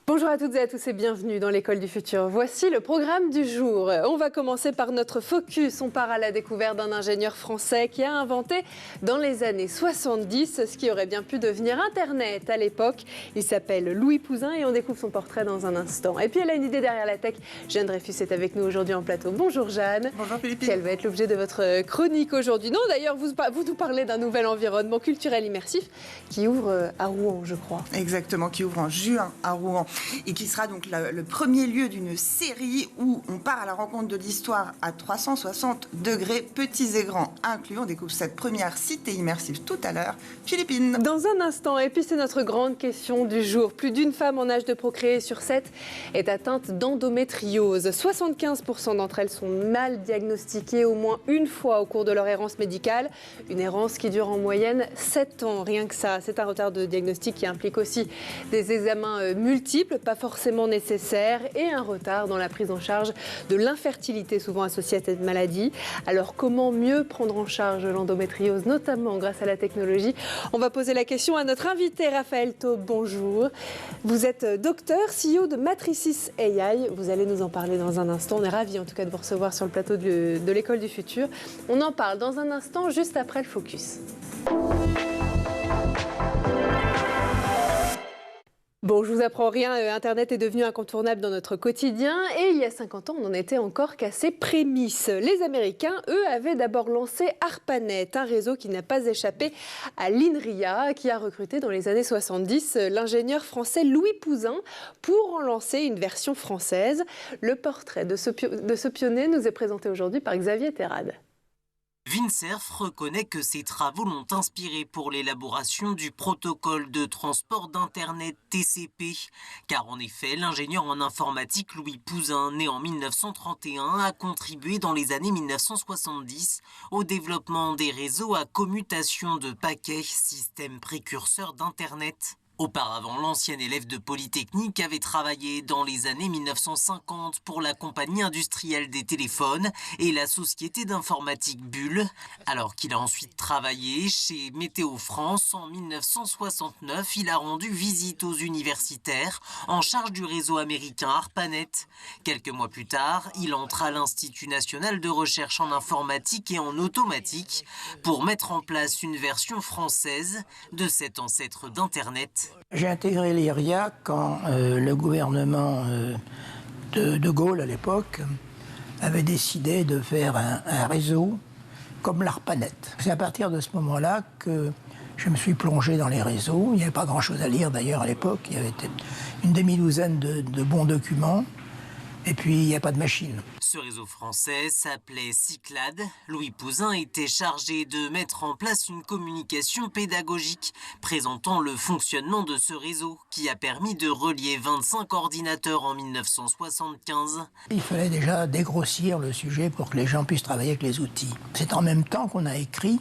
Bonjour à toutes et à tous et bienvenue dans l'école du futur. Voici le programme du jour. On va commencer par notre focus. On part à la découverte d'un ingénieur français qui a inventé dans les années 70 ce qui aurait bien pu devenir Internet à l'époque. Il s'appelle Louis Pouzin et on découvre son portrait dans un instant. Et puis elle a une idée derrière la tech. Jeanne Dreyfus est avec nous aujourd'hui en plateau. Bonjour Jeanne. Bonjour Philippine. Quel va être l'objet de votre chronique aujourd'hui? Non, d'ailleurs, vous nous parlez d'un nouvel environnement culturel immersif qui ouvre à Rouen, je crois. Exactement, qui ouvre en juin à Rouen. Et qui sera donc le premier lieu d'une série où on part à la rencontre de l'histoire à 360 degrés, petits et grands inclus. On découvre cette première cité immersive tout à l'heure. Philippine. Dans un instant, et puis c'est notre grande question du jour. Plus d'une femme en âge de procréer sur 7 est atteinte d'endométriose. 75% d'entre elles sont mal diagnostiquées au moins une fois au cours de leur errance médicale. Une errance qui dure en moyenne 7 ans, rien que ça. C'est un retard de diagnostic qui implique aussi des examens multiples, pas forcément nécessaire, et un retard dans la prise en charge de l'infertilité souvent associée à cette maladie. Alors comment mieux prendre en charge l'endométriose, notamment grâce à la technologie? On va poser la question à notre invité Raphaël Taube. Bonjour. Vous êtes docteur, CEO de Matricis AI. Vous allez nous en parler dans un instant. On est ravis en tout cas de vous recevoir sur le plateau de l'école du futur. On en parle dans un instant, juste après le focus. Bon, je vous apprends rien, Internet est devenu incontournable dans notre quotidien et il y a 50 ans, on n'en était encore qu'à ses prémices. Les Américains, eux, avaient d'abord lancé ARPANET, un réseau qui n'a pas échappé à l'INRIA, qui a recruté dans les années 70 l'ingénieur français Louis Pouzin pour en lancer une version française. Le portrait de ce pionnier nous est présenté aujourd'hui par Xavier Terrade. Vincerf reconnaît que ses travaux l'ont inspiré pour l'élaboration du protocole de transport d'Internet TCP. Car en effet, l'ingénieur en informatique Louis Pouzin, né en 1931, a contribué dans les années 1970 au développement des réseaux à commutation de paquets, système précurseur d'Internet. Auparavant, l'ancien élève de Polytechnique avait travaillé dans les années 1950 pour la compagnie industrielle des téléphones et la société d'informatique Bull, alors qu'il a ensuite travaillé chez Météo France en 1969. Il a rendu visite aux universitaires en charge du réseau américain ARPANET. Quelques mois plus tard, il entre à l'Institut national de recherche en informatique et en automatique pour mettre en place une version française de cet ancêtre d'Internet. J'ai intégré l'IRIA quand le gouvernement de Gaulle, à l'époque, avait décidé de faire un réseau comme l'ARPANET. C'est à partir de ce moment-là que je me suis plongé dans les réseaux. Il n'y avait pas grand-chose à lire d'ailleurs à l'époque. Il y avait une demi-douzaine de bons documents. Et puis, il n'y a pas de machine. Ce réseau français s'appelait Cyclade. Louis Pouzin était chargé de mettre en place une communication pédagogique présentant le fonctionnement de ce réseau qui a permis de relier 25 ordinateurs en 1975. Il fallait déjà dégrossir le sujet pour que les gens puissent travailler avec les outils. C'est en même temps qu'on a écrit,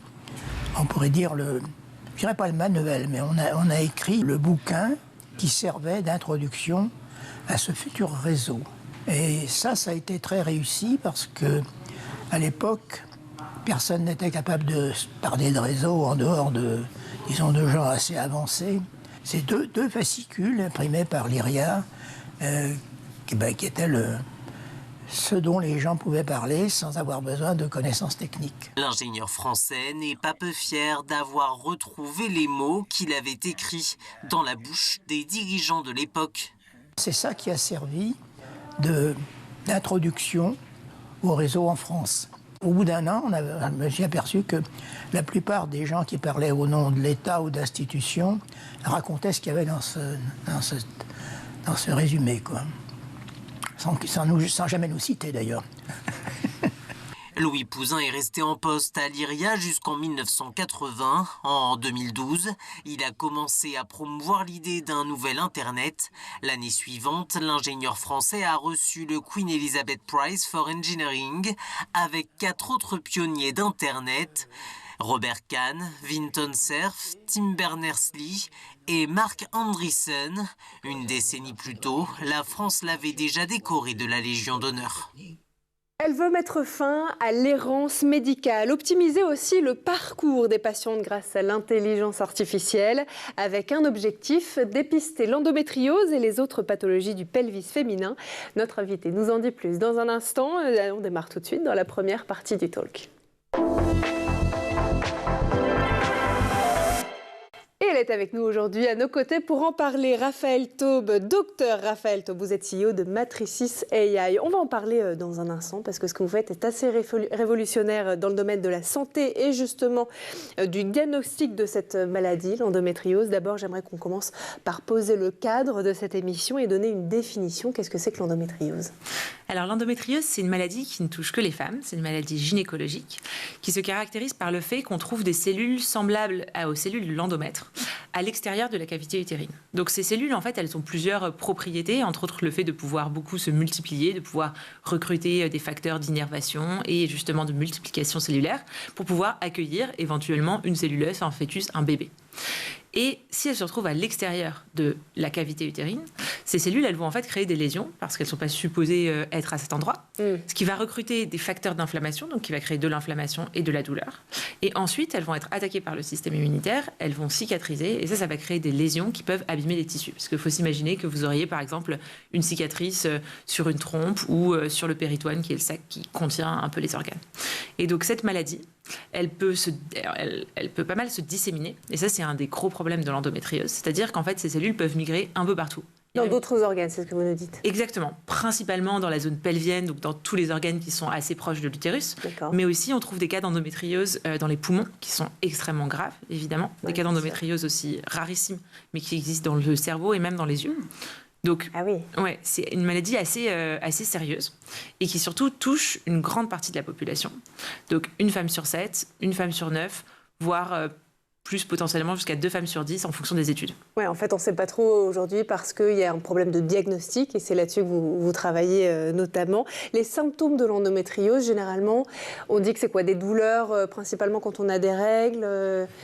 on pourrait dire, je dirais pas le manuel, mais on a écrit le bouquin qui servait d'introduction à ce futur réseau. Et ça a été très réussi parce que, à l'époque, personne n'était capable de parler de réseau en dehors de gens assez avancés. C'est deux fascicules imprimés par l'IRIA qui étaient ce dont les gens pouvaient parler sans avoir besoin de connaissances techniques. L'ingénieur français n'est pas peu fier d'avoir retrouvé les mots qu'il avait écrits dans la bouche des dirigeants de l'époque. C'est ça qui a servi d'introduction au réseau en France. Au bout d'un an, je me suis aperçu que la plupart des gens qui parlaient au nom de l'État ou d'institutions racontaient ce qu'il y avait dans ce résumé, quoi. Sans jamais nous citer d'ailleurs. Louis Pouzin est resté en poste à l'IRIA jusqu'en 1980. En 2012, il a commencé à promouvoir l'idée d'un nouvel Internet. L'année suivante, l'ingénieur français a reçu le Queen Elizabeth Prize for Engineering avec 4 autres pionniers d'Internet. Robert Kahn, Vinton Cerf, Tim Berners-Lee et Mark Andreessen. Une décennie plus tôt, la France l'avait déjà décoré de la Légion d'honneur. Elle veut mettre fin à l'errance médicale, optimiser aussi le parcours des patientes grâce à l'intelligence artificielle, avec un objectif, dépister l'endométriose et les autres pathologies du pelvis féminin. Notre invité nous en dit plus dans un instant. On démarre tout de suite dans la première partie du talk. Et elle est avec nous aujourd'hui à nos côtés pour en parler. Raphaël Taube, docteur Raphaël Taube, vous êtes CEO de Matricis AI. On va en parler dans un instant parce que ce que vous faites est assez révolutionnaire dans le domaine de la santé et justement du diagnostic de cette maladie, l'endométriose. D'abord, j'aimerais qu'on commence par poser le cadre de cette émission et donner une définition. Qu'est-ce que c'est que l'endométriose ? Alors l'endométriose, c'est une maladie qui ne touche que les femmes, c'est une maladie gynécologique qui se caractérise par le fait qu'on trouve des cellules semblables aux cellules de l'endomètre à l'extérieur de la cavité utérine. Donc ces cellules, en fait, elles ont plusieurs propriétés, entre autres le fait de pouvoir beaucoup se multiplier, de pouvoir recruter des facteurs d'innervation et justement de multiplication cellulaire pour pouvoir accueillir éventuellement une celluleuse, un fœtus, un bébé. Et si elles se retrouvent à l'extérieur de la cavité utérine, ces cellules, elles vont en fait créer des lésions parce qu'elles ne sont pas supposées être à cet endroit, ce qui va recruter des facteurs d'inflammation, donc qui va créer de l'inflammation et de la douleur. Et ensuite, elles vont être attaquées par le système immunitaire, elles vont cicatriser et ça va créer des lésions qui peuvent abîmer les tissus. Parce qu'il faut s'imaginer que vous auriez par exemple une cicatrice sur une trompe ou sur le péritoine qui est le sac qui contient un peu les organes. Et donc cette maladie, elle peut pas mal se disséminer. Et ça, c'est un des gros problèmes de l'endométriose. C'est-à-dire qu'en fait, ces cellules peuvent migrer un peu partout. Dans d'autres organes, c'est ce que vous nous dites. Exactement. Principalement dans la zone pelvienne, donc dans tous les organes qui sont assez proches de l'utérus. Mais aussi, on trouve des cas d'endométriose dans les poumons, qui sont extrêmement graves, évidemment. Des cas d'endométriose aussi rarissimes, mais qui existent dans le cerveau et même dans les yeux. Donc, ouais, c'est une maladie assez sérieuse et qui surtout touche une grande partie de la population. Donc, une femme sur 7, une femme sur 9, voire plus potentiellement jusqu'à 2 femmes sur 10 en fonction des études. Oui, en fait, on ne sait pas trop aujourd'hui parce qu'il y a un problème de diagnostic et c'est là-dessus que vous travaillez notamment. Les symptômes de l'endométriose, généralement, on dit que c'est quoi ? Des douleurs, principalement quand on a des règles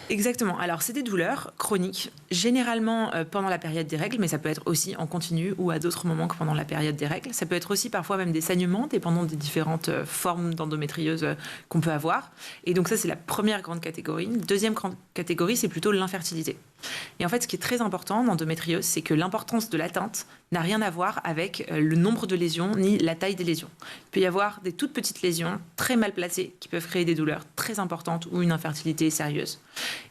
Exactement. Alors, c'est des douleurs chroniques, généralement pendant la période des règles, mais ça peut être aussi en continu ou à d'autres moments que pendant la période des règles. Ça peut être aussi parfois même des saignements, dépendant des différentes formes d'endométriose qu'on peut avoir. Et donc ça, c'est la première grande catégorie. Deuxième grande catégorie, c'est plutôt l'infertilité. Et en fait, ce qui est très important en endométriose, c'est que l'importance de l'atteinte n'a rien à voir avec le nombre de lésions ni la taille des lésions. Il peut y avoir des toutes petites lésions très mal placées qui peuvent créer des douleurs très importantes ou une infertilité sérieuse.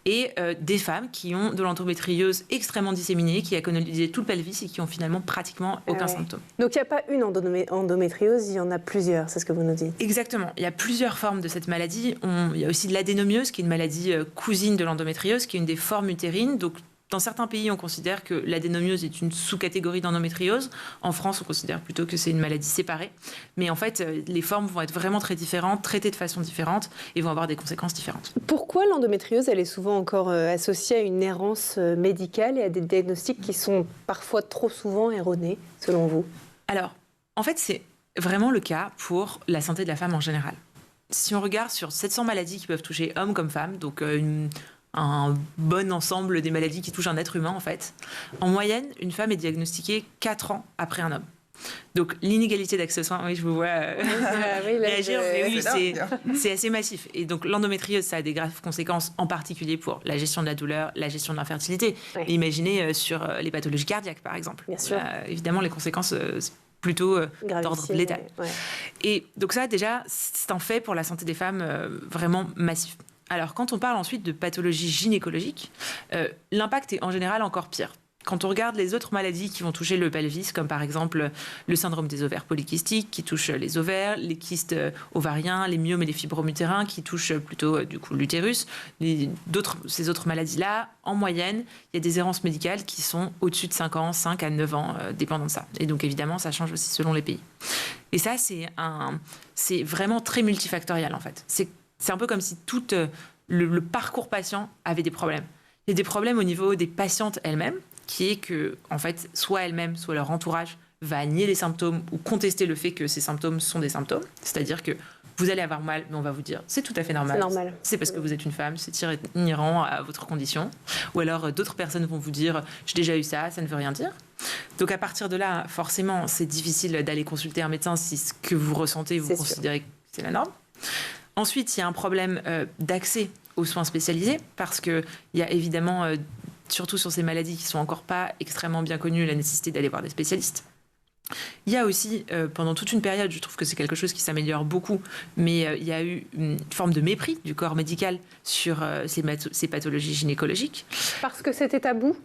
Et des femmes qui ont de l'endométriose extrêmement disséminée, qui a colonisé tout le pelvis et qui ont finalement pratiquement aucun symptôme. Donc il n'y a pas une endométriose, il y en a plusieurs, c'est ce que vous nous dites. Exactement. Il y a plusieurs formes de cette maladie. Il y a aussi de l'adénomiose, qui est une maladie cousine de l'endométriose, qui est une des formes utérines. Donc, dans certains pays, on considère que l'adénomiose est une sous-catégorie d'endométriose. En France, on considère plutôt que c'est une maladie séparée. Mais en fait, les formes vont être vraiment très différentes, traitées de façon différente et vont avoir des conséquences différentes. Pourquoi l'endométriose, elle est souvent encore associée à une errance médicale et à des diagnostics qui sont parfois trop souvent erronés, selon vous ? Alors, en fait, c'est vraiment le cas pour la santé de la femme en général. Si on regarde sur 700 maladies qui peuvent toucher hommes comme femmes, donc un bon ensemble des maladies qui touchent un être humain, en fait. En moyenne, une femme est diagnostiquée 4 ans après un homme. Donc, l'inégalité d'accès aux soins, oui, je vous vois réagir, mais oui, c'est assez massif. Et donc, l'endométriose, ça a des graves conséquences, en particulier pour la gestion de la douleur, la gestion de l'infertilité. Imaginez sur les pathologies cardiaques, par exemple. Bien sûr. Évidemment, les conséquences plutôt d'ordre létal. Et donc ça, déjà, c'est un fait pour la santé des femmes vraiment massif. Alors, quand on parle ensuite de pathologie gynécologique, l'impact est en général encore pire. Quand on regarde les autres maladies qui vont toucher le pelvis, comme par exemple le syndrome des ovaires polykystiques qui touche les ovaires, les kystes ovariens, les myomes et les fibromes utérins qui touchent plutôt du coup l'utérus, ces autres maladies-là, en moyenne, il y a des errances médicales qui sont au-dessus de 5 ans, 5 à 9 ans, dépendant de ça. Et donc évidemment, ça change aussi selon les pays. Et ça, c'est vraiment très multifactoriel en fait. C'est un peu comme si tout le parcours patient avait des problèmes. Il y a des problèmes au niveau des patientes elles-mêmes, qui est que, en fait, soit elles-mêmes, soit leur entourage va nier les symptômes ou contester le fait que ces symptômes sont des symptômes. C'est-à-dire que vous allez avoir mal, mais on va vous dire c'est tout à fait normal. C'est normal. C'est parce que vous êtes une femme, c'est inhérent à votre condition. Ou alors d'autres personnes vont vous dire j'ai déjà eu ça, ça ne veut rien dire. Donc à partir de là, forcément, c'est difficile d'aller consulter un médecin si ce que vous ressentez, vous considérez que c'est la norme. Ensuite, il y a un problème d'accès aux soins spécialisés, parce qu'il y a évidemment, surtout sur ces maladies qui ne sont encore pas extrêmement bien connues, la nécessité d'aller voir des spécialistes. Il y a aussi, pendant toute une période, je trouve que c'est quelque chose qui s'améliore beaucoup, mais il y a eu une forme de mépris du corps médical sur ces pathologies gynécologiques. Parce que c'était tabou ?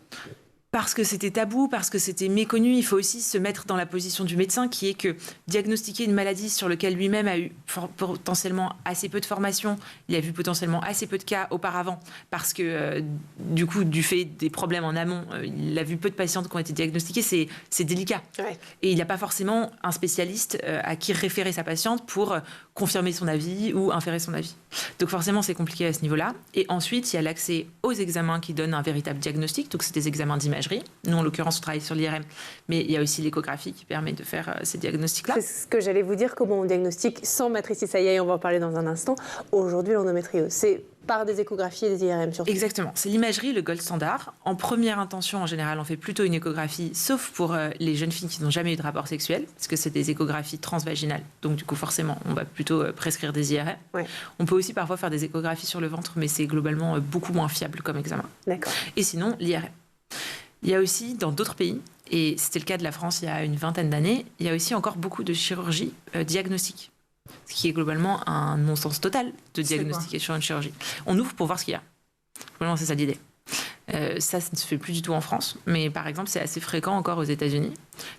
Parce que c'était tabou, parce que c'était méconnu. Il faut aussi se mettre dans la position du médecin, qui est que diagnostiquer une maladie sur laquelle lui-même a eu potentiellement assez peu de formation, il a vu potentiellement assez peu de cas auparavant, parce que du coup, du fait des problèmes en amont, il a vu peu de patientes qui ont été diagnostiquées, c'est délicat. Ouais. Et il n'y a pas forcément un spécialiste à qui référer sa patiente pour confirmer son avis ou inférer son avis. Donc forcément, c'est compliqué à ce niveau-là. Et ensuite, il y a l'accès aux examens qui donnent un véritable diagnostic. Donc c'est des examens d'imagerie. Nous, en l'occurrence, on travaille sur l'IRM, mais il y a aussi l'échographie qui permet de faire ces diagnostics-là. C'est ce que j'allais vous dire, comment on diagnostique sans matrice Ayaï, on va en parler dans un instant. Aujourd'hui, l'endométriose, c'est par des échographies et des IRM surtout. Exactement. C'est l'imagerie, le gold standard. En première intention, en général, on fait plutôt une échographie, sauf pour les jeunes filles qui n'ont jamais eu de rapport sexuel, parce que c'est des échographies transvaginales. Donc, du coup, forcément, on va plutôt prescrire des IRM. Ouais. On peut aussi parfois faire des échographies sur le ventre, mais c'est globalement beaucoup moins fiable comme examen. D'accord. Et sinon, l'IRM. Il y a aussi, dans d'autres pays, et c'était le cas de la France il y a une vingtaine d'années, il y a aussi encore beaucoup de chirurgie diagnostique. Ce qui est globalement un non-sens total de diagnostiquer sur une chirurgie. On ouvre pour voir ce qu'il y a. Globalement, c'est ça l'idée. Ça ne se fait plus du tout en France, mais par exemple, c'est assez fréquent encore aux États-Unis.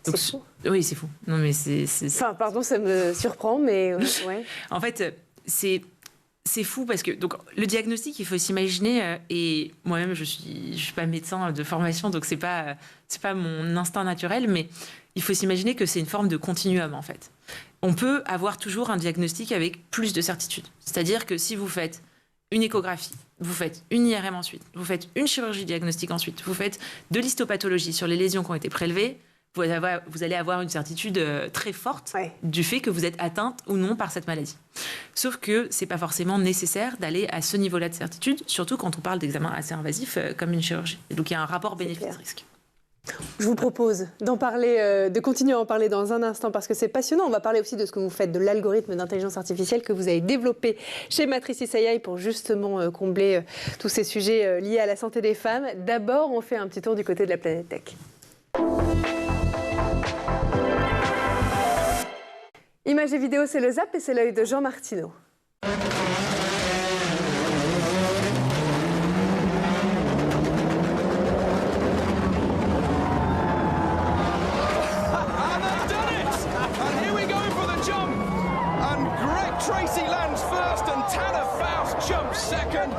Donc, c'est fou. Oui, c'est fou. Non, mais c'est... Enfin, pardon, ça me surprend, mais ouais. En fait, c'est fou parce que donc le diagnostic, il faut s'imaginer, et moi-même je suis pas médecin de formation, donc c'est pas mon instinct naturel, mais il faut s'imaginer que c'est une forme de continuum en fait. On peut avoir toujours un diagnostic avec plus de certitude. C'est-à-dire que si vous faites une échographie, vous faites une IRM ensuite, vous faites une chirurgie diagnostique ensuite, vous faites de l'histopathologie sur les lésions qui ont été prélevées, vous allez avoir une certitude très forte du fait que vous êtes atteinte ou non par cette maladie. Sauf que ce n'est pas forcément nécessaire d'aller à ce niveau-là de certitude, surtout quand on parle d'examens assez invasifs comme une chirurgie. Et donc il y a un rapport bénéfice-risque. Je vous propose d'en parler, de continuer à en parler dans un instant parce que c'est passionnant. On va parler aussi de ce que vous faites, de l'algorithme d'intelligence artificielle que vous avez développé chez Matrices AI pour justement combler tous ces sujets liés à la santé des femmes. D'abord, on fait un petit tour du côté de la planète tech. Images et vidéos, c'est le Zap et c'est l'œil de Jean Martineau. Tracy lands first and Tanner Faust jumps second.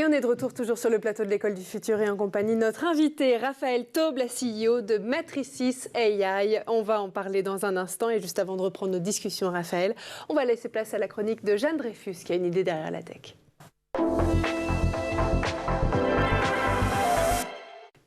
Et on est de retour toujours sur le plateau de l'École du Futur et en compagnie de notre invité Raphaël Taube, la CEO de Matricis AI. On va en parler dans un instant et juste avant de reprendre nos discussions, Raphaël, on va laisser place à la chronique de Jeanne Dreyfus qui a une idée derrière la tech.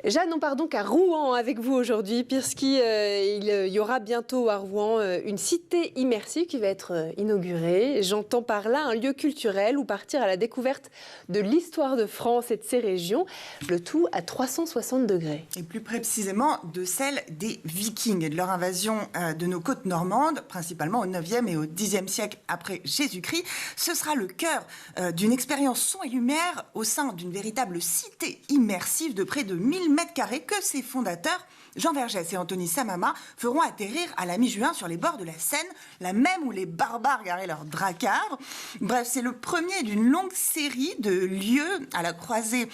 Jeanne, on part donc à Rouen avec vous aujourd'hui, puisqu'il y aura bientôt à Rouen une cité immersive qui va être inaugurée. J'entends par là un lieu culturel où partir à la découverte de l'histoire de France et de ses régions, le tout à 360 degrés. Et plus précisément de celle des Vikings et de leur invasion de nos côtes normandes, principalement au 9e et au 10e siècle après Jésus-Christ. Ce sera le cœur d'une expérience son et lumière au sein d'une véritable cité immersive de près de 1000 mètres carrés que ses fondateurs, Jean Vergès et Anthony Samama, feront atterrir à la mi-juin sur les bords de la Seine, la même où les barbares garaient leurs dracars. Bref, c'est le premier d'une longue série de lieux à la croisée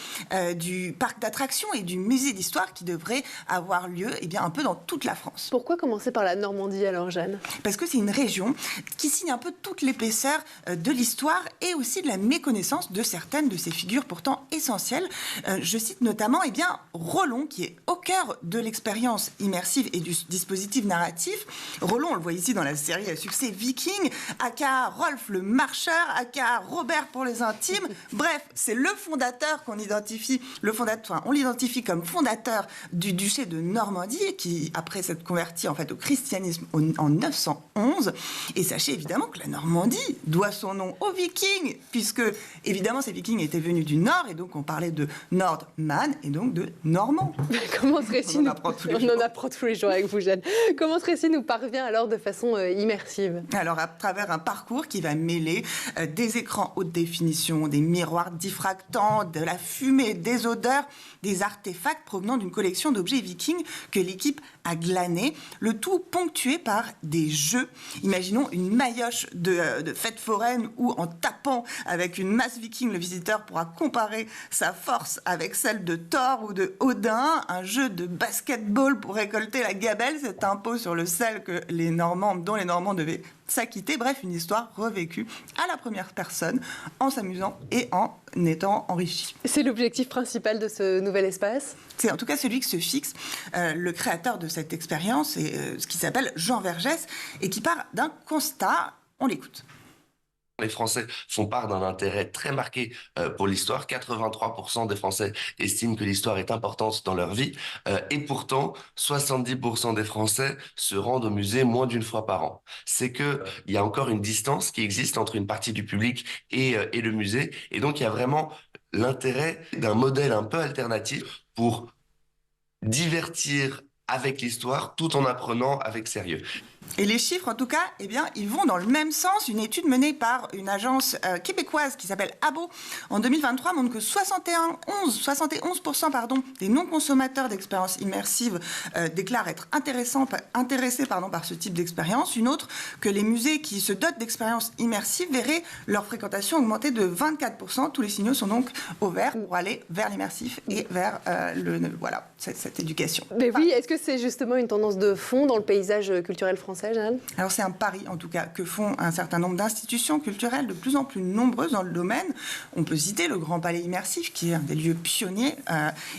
du parc d'attractions et du musée d'histoire qui devrait avoir lieu un peu dans toute la France. Pourquoi commencer par la Normandie alors, Jeanne ? Parce que c'est une région qui signe un peu toute l'épaisseur de l'histoire et aussi de la méconnaissance de certaines de ces figures pourtant essentielles. Je cite notamment Rollon, qui est au cœur de l'expérience immersive et du dispositif narratif. Rollon, on le voit ici dans la série à succès Viking, aka Rolf le marcheur, aka Robert pour les intimes. Bref, c'est le fondateur qu'on identifie, on l'identifie comme fondateur du duché de Normandie, qui après s'être converti en fait au christianisme en 911. Et sachez évidemment que la Normandie doit son nom aux Vikings, puisque évidemment ces Vikings étaient venus du Nord, et donc on parlait de Nordman et donc de Normand. Comment ce récit on en apprend tous les jours avec vous, Jeanne. Comment ce récit nous parvient alors de façon immersive ? Alors à travers un parcours qui va mêler des écrans haute définition, des miroirs diffractants, de la fumée, des odeurs, des artefacts provenant d'une collection d'objets vikings que l'équipe a glané, le tout ponctué par des jeux. Imaginons une maillotche de fête foraine où en tapant avec une masse viking, le visiteur pourra comparer sa force avec celle de Thor ou de Odin, un jeu de basketball pour récolter la gabelle, cet impôt sur le sel dont les Normands devaient s'acquitter. Bref, une histoire revécue à la première personne, en s'amusant et en étant enrichi. C'est l'objectif principal de ce nouvel espace ? C'est en tout cas celui que se fixe le créateur de cette expérience, ce qui s'appelle Jean Vergès, et qui part d'un constat. On l'écoute. Les Français font part d'un intérêt très marqué pour l'histoire. 83% des Français estiment que l'histoire est importante dans leur vie. Et pourtant, 70% des Français se rendent au musée moins d'une fois par an. C'est qu'il y a encore une distance qui existe entre une partie du public et le musée. Et donc, il y a vraiment l'intérêt d'un modèle un peu alternatif pour divertir avec l'histoire tout en apprenant avec sérieux. Et les chiffres, en tout cas, ils vont dans le même sens. Une étude menée par une agence québécoise qui s'appelle Abo en 2023 montre que 71% des non-consommateurs d'expériences immersives déclarent être intéressés par ce type d'expérience. Une autre, que les musées qui se dotent d'expériences immersives verraient leur fréquentation augmenter de 24%. Tous les signaux sont donc au vert pour aller vers l'immersif et vers cette éducation. Mais oui, est-ce que c'est justement une tendance de fond dans le paysage culturel français ? Alors c'est un pari en tout cas que font un certain nombre d'institutions culturelles de plus en plus nombreuses dans le domaine. On peut citer le Grand Palais Immersif qui est un des lieux pionniers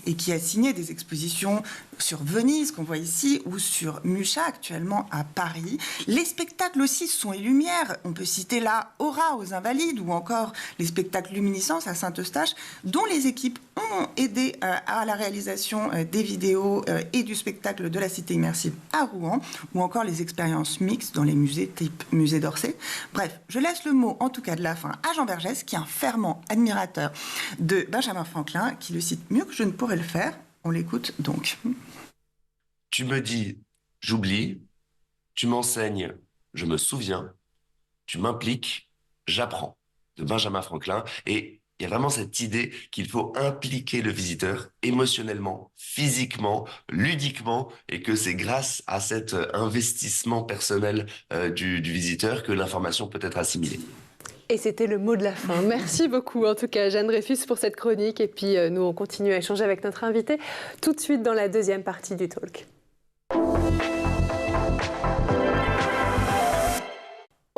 et qui a signé des expositions sur Venise qu'on voit ici ou sur Mucha actuellement à Paris. Les spectacles aussi son et lumière. On peut citer la Aura aux Invalides ou encore les spectacles Luminiscence à Saint-Eustache dont les équipes ont aidé à la réalisation des vidéos et du spectacle de la Cité immersive à Rouen ou encore les expériences mixtes dans les musées type musée d'Orsay. Bref, je laisse le mot en tout cas de la fin à Jean Vergès qui est un fervent admirateur de Benjamin Franklin qui le cite mieux que je ne pourrais le faire. On l'écoute donc. Tu me dis, j'oublie. Tu m'enseignes, je me souviens. Tu m'impliques, j'apprends. De Benjamin Franklin. Et il y a vraiment cette idée qu'il faut impliquer le visiteur émotionnellement, physiquement, ludiquement, et que c'est grâce à cet investissement personnel du visiteur que l'information peut être assimilée. Et c'était le mot de la fin. Merci beaucoup, en tout cas, Jeanne Dreyfus, pour cette chronique. Et puis, nous, on continue à échanger avec notre invité tout de suite dans la deuxième partie du talk.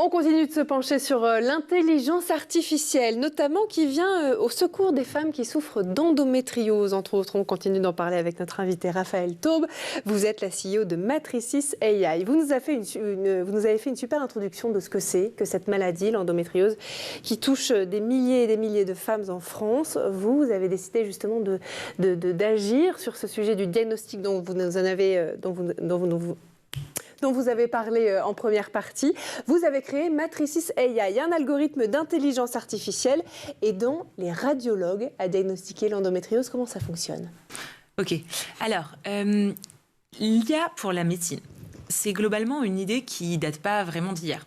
On continue de se pencher sur l'intelligence artificielle, notamment qui vient au secours des femmes qui souffrent d'endométriose. Entre autres, on continue d'en parler avec notre invité Raphaël Taube. Vous êtes la CEO de Matricis AI. Vous nous avez fait une super introduction de ce que c'est que cette maladie, l'endométriose, qui touche des milliers et des milliers de femmes en France. Vous avez décidé justement d'agir sur ce sujet du diagnostic dont vous avez parlé en première partie. Vous avez créé Matricis AI, un algorithme d'intelligence artificielle aidant les radiologues à diagnostiquer l'endométriose. Comment ça fonctionne ? Ok. Alors, l'IA pour la médecine, c'est globalement une idée qui date pas vraiment d'hier.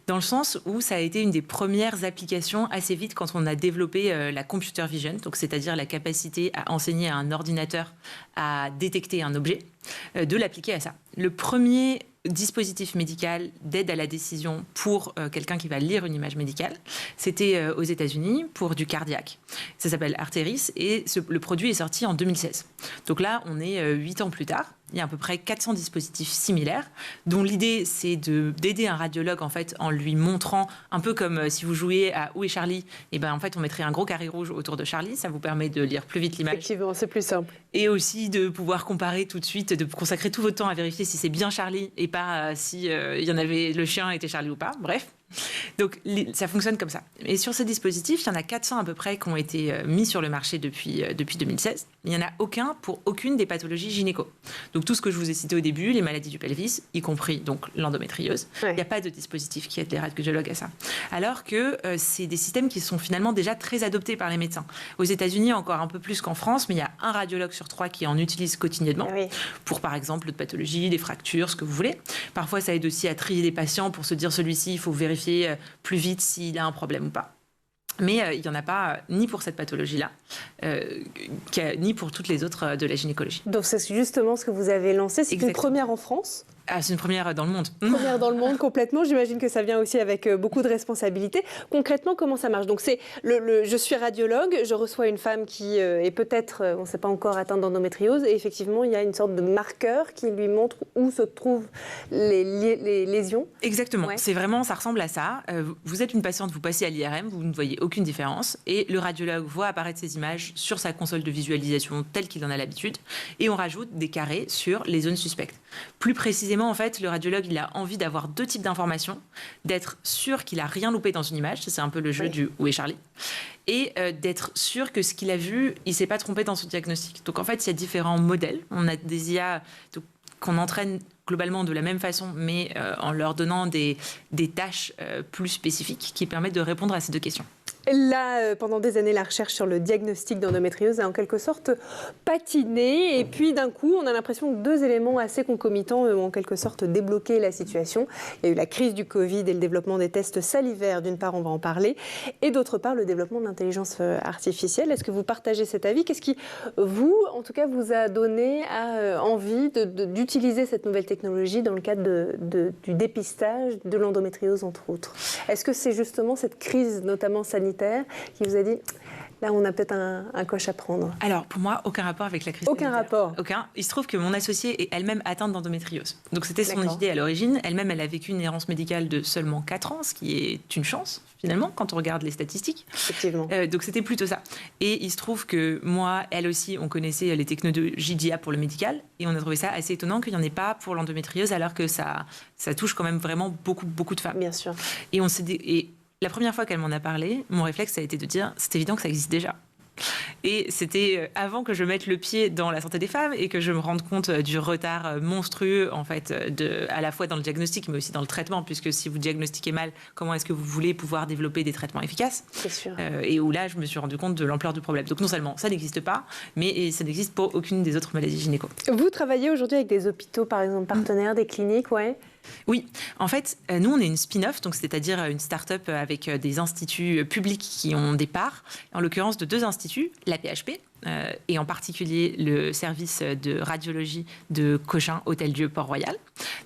Dans le sens où ça a été une des premières applications assez vite quand on a développé la computer vision, donc c'est-à-dire la capacité à enseigner à un ordinateur à détecter un objet, de l'appliquer à ça. Le premier dispositif médical d'aide à la décision pour quelqu'un qui va lire une image médicale, c'était aux États-Unis pour du cardiaque. Ça s'appelle Arteris et le produit est sorti en 2016. Donc là, on est 8 ans plus tard. Il y a à peu près 400 dispositifs similaires, dont l'idée, c'est d'aider un radiologue en fait, en lui montrant, un peu comme si vous jouiez à Où est Charlie, et ben, en fait, on mettrait un gros carré rouge autour de Charlie. Ça vous permet de lire plus vite l'image. Effectivement, c'est plus simple. Et aussi de pouvoir comparer tout de suite, de consacrer tout votre temps à vérifier si c'est bien Charlie et pas si il y en avait, le chien était Charlie ou pas. Bref. Donc, ça fonctionne comme ça. Et sur ces dispositifs, il y en a 400 à peu près qui ont été mis sur le marché depuis 2016. Il n'y en a aucun pour aucune des pathologies gynéco. Donc, tout ce que je vous ai cité au début, les maladies du pelvis, y compris donc l'endométriose, il n'y a pas de dispositif qui aide les radiologues à ça. Alors que c'est des systèmes qui sont finalement déjà très adoptés par les médecins. Aux États-Unis, encore un peu plus qu'en France, mais il y a un radiologue sur 3 qui en utilise quotidiennement pour, par exemple, de pathologies, des fractures, ce que vous voulez. Parfois, ça aide aussi à trier des patients pour se dire celui-ci, il faut vérifier plus vite s'il a un problème ou pas. Mais il n'y en a pas ni pour cette pathologie-là, ni pour toutes les autres de la gynécologie. Donc c'est justement ce que vous avez lancé. C'est une première en France ? Ah, c'est une première dans le monde. Première dans le monde, complètement. J'imagine que ça vient aussi avec beaucoup de responsabilités. Concrètement, comment ça marche ? Donc, c'est je suis radiologue, je reçois une femme qui est peut-être, on ne sait pas encore, atteinte d'endométriose. Et effectivement, il y a une sorte de marqueur qui lui montre où se trouvent les lésions. Exactement. Ouais. C'est vraiment, ça ressemble à ça. Vous êtes une patiente, vous passez à l'IRM, vous ne voyez aucune différence. Et le radiologue voit apparaître ces images sur sa console de visualisation telle qu'il en a l'habitude. Et on rajoute des carrés sur les zones suspectes. Plus précisément, en fait, le radiologue, il a envie d'avoir 2 types d'informations, d'être sûr qu'il n'a rien loupé dans une image, c'est un peu le jeu du Où est Charlie, et d'être sûr que ce qu'il a vu, il ne s'est pas trompé dans son diagnostic. Donc en fait, il y a différents modèles. On a des IA qu'on entraîne globalement de la même façon, mais en leur donnant des tâches plus spécifiques qui permettent de répondre à ces 2 questions. Là, pendant des années, la recherche sur le diagnostic d'endométriose a en quelque sorte patiné. Et puis, d'un coup, on a l'impression que 2 éléments assez concomitants ont en quelque sorte débloqué la situation. Il y a eu la crise du Covid et le développement des tests salivaires, d'une part, on va en parler, et d'autre part, le développement de l'intelligence artificielle. Est-ce que vous partagez cet avis ? Qu'est-ce qui, vous, en tout cas, vous a donné envie d'utiliser cette nouvelle technologie dans le cadre du dépistage de l'endométriose, entre autres ? Est-ce que c'est justement cette crise, notamment sanitaire, qui vous a dit, là, on a peut-être un coche à prendre? Alors, pour moi, aucun rapport avec la crise sanitaire. Aucun rapport? Aucun. Il se trouve que mon associée est elle-même atteinte d'endométriose. Donc, c'était son idée à l'origine. Elle-même, elle a vécu une errance médicale de seulement 4 ans, ce qui est une chance, finalement, quand on regarde les statistiques. Effectivement. Donc, c'était plutôt ça. Et il se trouve que moi, elle aussi, on connaissait les technologies d'IA pour le médical. Et on a trouvé ça assez étonnant qu'il n'y en ait pas pour l'endométriose, alors que ça touche quand même vraiment beaucoup de femmes. Bien sûr. Et la première fois qu'elle m'en a parlé, mon réflexe, ça a été de dire, c'est évident que ça existe déjà. Et c'était avant que je mette le pied dans la santé des femmes et que je me rende compte du retard monstrueux, en fait, à la fois dans le diagnostic, mais aussi dans le traitement, puisque si vous diagnostiquez mal, comment est-ce que vous voulez pouvoir développer des traitements efficaces ? C'est sûr. Et où là, je me suis rendu compte de l'ampleur du problème. Donc non seulement ça n'existe pas, mais ça n'existe pour aucune des autres maladies gynéco. Vous travaillez aujourd'hui avec des hôpitaux, par exemple, partenaires, des cliniques, ouais. Oui, en fait, nous, on est une spin-off, donc c'est-à-dire une start-up avec des instituts publics qui ont des parts, en l'occurrence de 2 instituts instituts, l'AP-HP, et en particulier le service de radiologie de Cochin Hôtel-Dieu Port-Royal,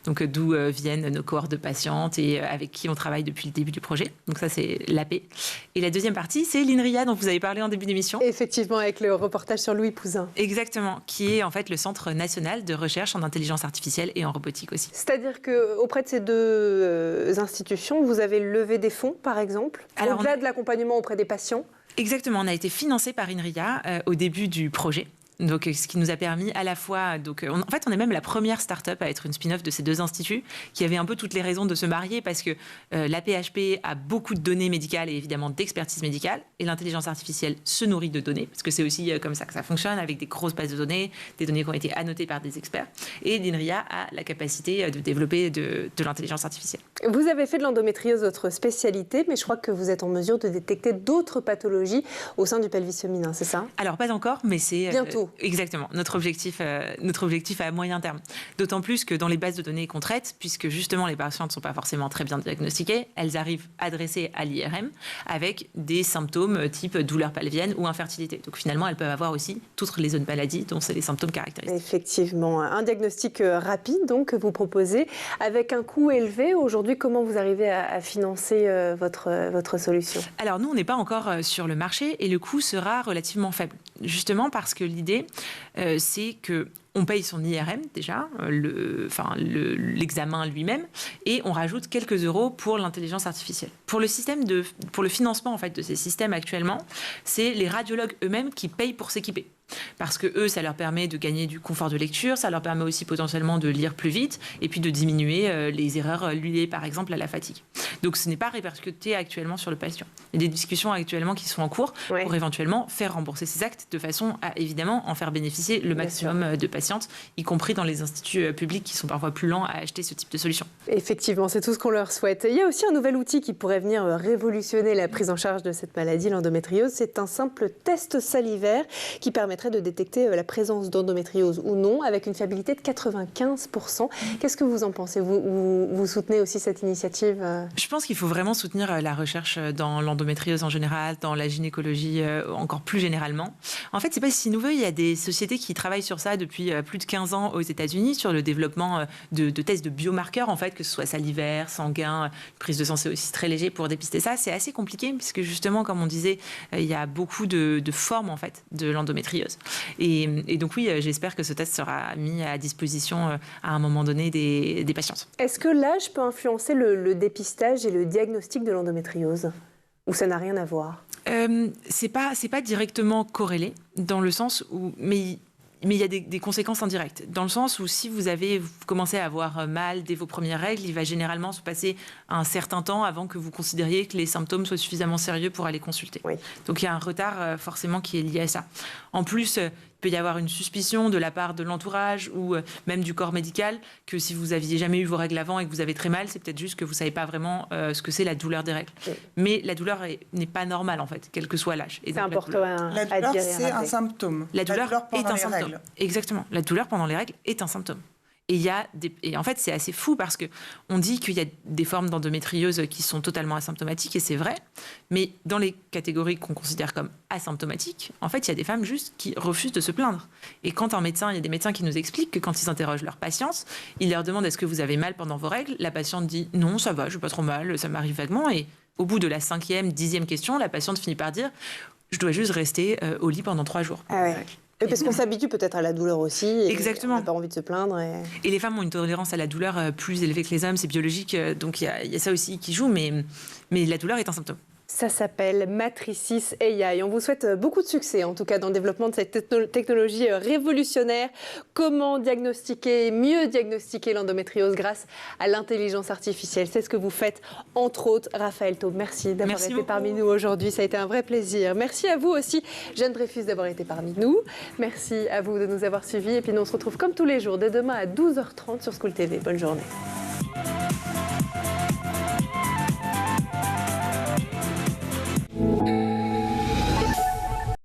donc d'où viennent nos cohortes de patientes et avec qui on travaille depuis le début du projet. Donc ça, c'est l'AP. Et la deuxième partie, c'est l'INRIA dont vous avez parlé en début d'émission. Effectivement, avec le reportage sur Louis Pouzin. Exactement, qui est en fait le Centre national de recherche en intelligence artificielle et en robotique aussi. C'est-à-dire qu'auprès de ces deux institutions, vous avez levé des fonds, par exemple, au-delà de l'accompagnement auprès des patients? Exactement, on a été financé par INRIA au début du projet. Donc, ce qui nous a permis à la fois... en fait, on est même la première start-up à être une spin-off de ces deux instituts qui avait un peu toutes les raisons de se marier parce que l'AP-HP a beaucoup de données médicales et évidemment d'expertise médicale et l'intelligence artificielle se nourrit de données parce que c'est aussi comme ça que ça fonctionne avec des grosses bases de données, des données qui ont été annotées par des experts. Et l'INRIA a la capacité de développer de l'intelligence artificielle. Vous avez fait de l'endométriose votre spécialité, mais je crois que vous êtes en mesure de détecter d'autres pathologies au sein du pelvis féminin, c'est ça? Alors, pas encore, mais c'est... Bientôt. Exactement, notre objectif à moyen terme. D'autant plus que dans les bases de données qu'on traite, puisque justement les patientes ne sont pas forcément très bien diagnostiquées, elles arrivent adressées à l'IRM avec des symptômes type douleur pelvienne ou infertilité. Donc finalement, elles peuvent avoir aussi toutes les autres maladies dont c'est les symptômes caractéristiques. Effectivement, un diagnostic rapide donc, que vous proposez avec un coût élevé. Aujourd'hui, comment vous arrivez à financer votre solution? Alors nous, on n'est pas encore sur le marché et le coût sera relativement faible. Justement parce que l'idée, c'est qu'on paye son IRM déjà, l'examen lui-même, et on rajoute quelques euros pour l'intelligence artificielle. Pour le financement en fait, de ces systèmes actuellement, c'est les radiologues eux-mêmes qui payent pour s'équiper. Parce que eux, ça leur permet de gagner du confort de lecture, ça leur permet aussi potentiellement de lire plus vite et puis de diminuer les erreurs liées par exemple à la fatigue. Donc ce n'est pas répercuté actuellement sur le patient. Il y a des discussions actuellement qui sont en cours pour éventuellement faire rembourser ces actes de façon à évidemment en faire bénéficier le maximum de patientes, y compris dans les instituts publics qui sont parfois plus lents à acheter ce type de solution. Effectivement, c'est tout ce qu'on leur souhaite. Il y a aussi un nouvel outil qui pourrait venir révolutionner la prise en charge de cette maladie, l'endométriose. C'est un simple test salivaire qui permettrait de détecter la présence d'endométriose ou non avec une fiabilité de 95%. Qu'est-ce que vous en pensez? Vous soutenez aussi cette initiative? Je pense qu'il faut vraiment soutenir la recherche dans l'endométriose en général, dans la gynécologie encore plus généralement. En fait, c'est pas si nouveau. Il y a des sociétés qui travaillent sur ça depuis plus de 15 ans aux États-Unis sur le développement de tests de biomarqueurs, en fait, que ce soit salivaire, sanguin, prise de sang, c'est aussi très léger pour dépister ça. C'est assez compliqué puisque justement, comme on disait, il y a beaucoup de formes en fait de l'endométriose. Et donc oui, j'espère que ce test sera mis à disposition à un moment donné des patientes. Est-ce que l'âge peut influencer le dépistage et le diagnostic de l'endométriose? Ou ça n'a rien à voir? C'est pas directement corrélé, dans le sens où... Mais il y a des conséquences indirectes, dans le sens où si vous commencez à avoir mal dès vos premières règles, il va généralement se passer un certain temps avant que vous considériez que les symptômes soient suffisamment sérieux pour aller consulter. Oui. Donc il y a un retard forcément qui est lié à ça. En plus, il peut y avoir une suspicion de la part de l'entourage ou même du corps médical que si vous n'aviez jamais eu vos règles avant et que vous avez très mal, c'est peut-être juste que vous ne savez pas vraiment ce que c'est la douleur des règles. Oui. Mais la douleur n'est pas normale en fait, quel que soit l'âge. C'est important à dire. La douleur, c'est un symptôme. La douleur est un symptôme. Règles. Exactement. La douleur pendant les règles est un symptôme. Et en fait, c'est assez fou parce qu'on dit qu'il y a des formes d'endométriose qui sont totalement asymptomatiques, et c'est vrai, mais dans les catégories qu'on considère comme asymptomatiques, en fait, il y a des femmes juste qui refusent de se plaindre. Et quand il y a des médecins qui nous expliquent que quand ils interrogent leurs patientes, ils leur demandent « est-ce que vous avez mal pendant vos règles ?» La patiente dit « non, ça va, je n'ai pas trop mal, ça m'arrive vaguement ». Et au bout de la 5e, 10e question, la patiente finit par dire « je dois juste rester au lit pendant 3 jours ». Ah ouais. Et parce qu'on s'habitue peut-être à la douleur aussi. Et exactement. On n'a pas envie de se plaindre. Et les femmes ont une tolérance à la douleur plus élevée que les hommes, c'est biologique. Donc il y a ça aussi qui joue, mais la douleur est un symptôme. Ça s'appelle Matricis AI. On vous souhaite beaucoup de succès, en tout cas, dans le développement de cette technologie révolutionnaire. Comment mieux diagnostiquer l'endométriose grâce à l'intelligence artificielle. C'est ce que vous faites, entre autres. Raphaël Taube, merci d'avoir été parmi nous aujourd'hui. Ça a été un vrai plaisir. Merci à vous aussi, Jeanne Dreyfus, d'avoir été parmi nous. Merci à vous de nous avoir suivis. Et puis nous, on se retrouve comme tous les jours, dès demain à 12h30 sur School TV. Bonne journée.